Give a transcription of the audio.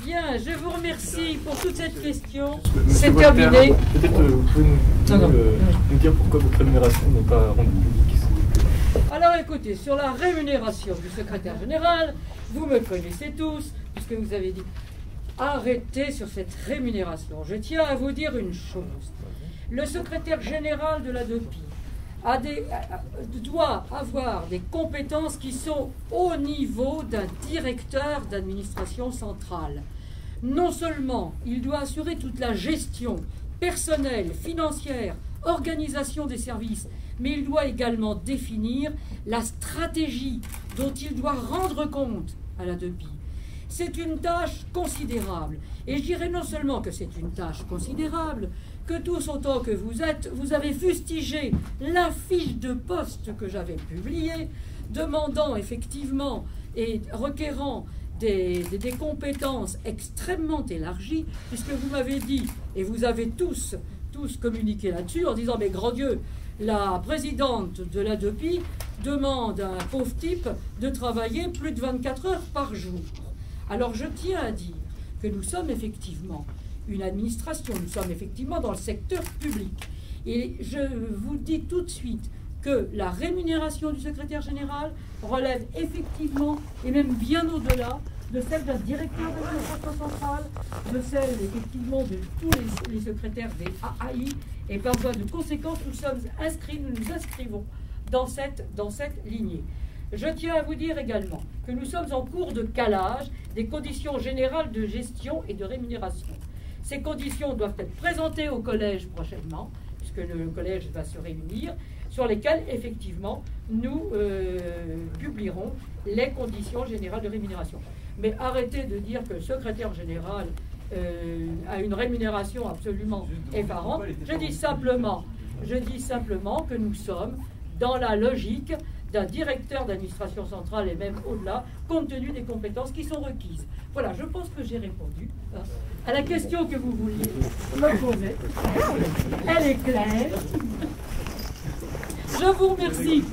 Bien, je vous remercie pour toute cette question. C'est terminé. Peut-être vous pouvez nous dire pourquoi votre rémunération n'est pas rendue publique. Alors écoutez, sur la rémunération du secrétaire général, vous me connaissez tous, puisque vous avez dit arrêtez sur cette rémunération. Je tiens à vous dire une chose. Le secrétaire général de la DEPI doit avoir des compétences qui sont au niveau d'un directeur d'administration centrale. Non seulement il doit assurer toute la gestion personnelle, financière, organisation des services, mais il doit également définir la stratégie dont il doit rendre compte à la DEPI. C'est une tâche considérable. Et je dirais non seulement que c'est une tâche considérable, que tous autant que vous êtes, vous avez fustigé la fiche de poste que j'avais publiée, demandant effectivement et requérant des compétences extrêmement élargies, puisque vous m'avez dit, et vous avez tous communiqué là-dessus, en disant, mais grand Dieu, la présidente de la DEPI demande à un pauvre type de travailler plus de 24 heures par jour. Alors je tiens à dire que nous sommes effectivement une administration, nous sommes effectivement dans le secteur public. Et je vous dis tout de suite que la rémunération du secrétaire général relève effectivement, et même bien au-delà, de celle d'un directeur de l'administration centrale, de celle effectivement de tous les secrétaires des AAI, et par voie de conséquence, nous nous inscrivons dans cette lignée. Je tiens à vous dire également que nous sommes en cours de calage des conditions générales de gestion et de rémunération. Ces conditions doivent être présentées au collège prochainement, puisque le collège va se réunir, sur lesquelles, effectivement, nous publierons les conditions générales de rémunération. Mais arrêtez de dire que le secrétaire général a une rémunération absolument effarante. Je dis simplement que nous sommes dans la logique d'un directeur d'administration centrale et même au-delà, compte tenu des compétences qui sont requises. Voilà, je pense que j'ai répondu à la question que vous vouliez me poser. Elle est claire. Je vous remercie.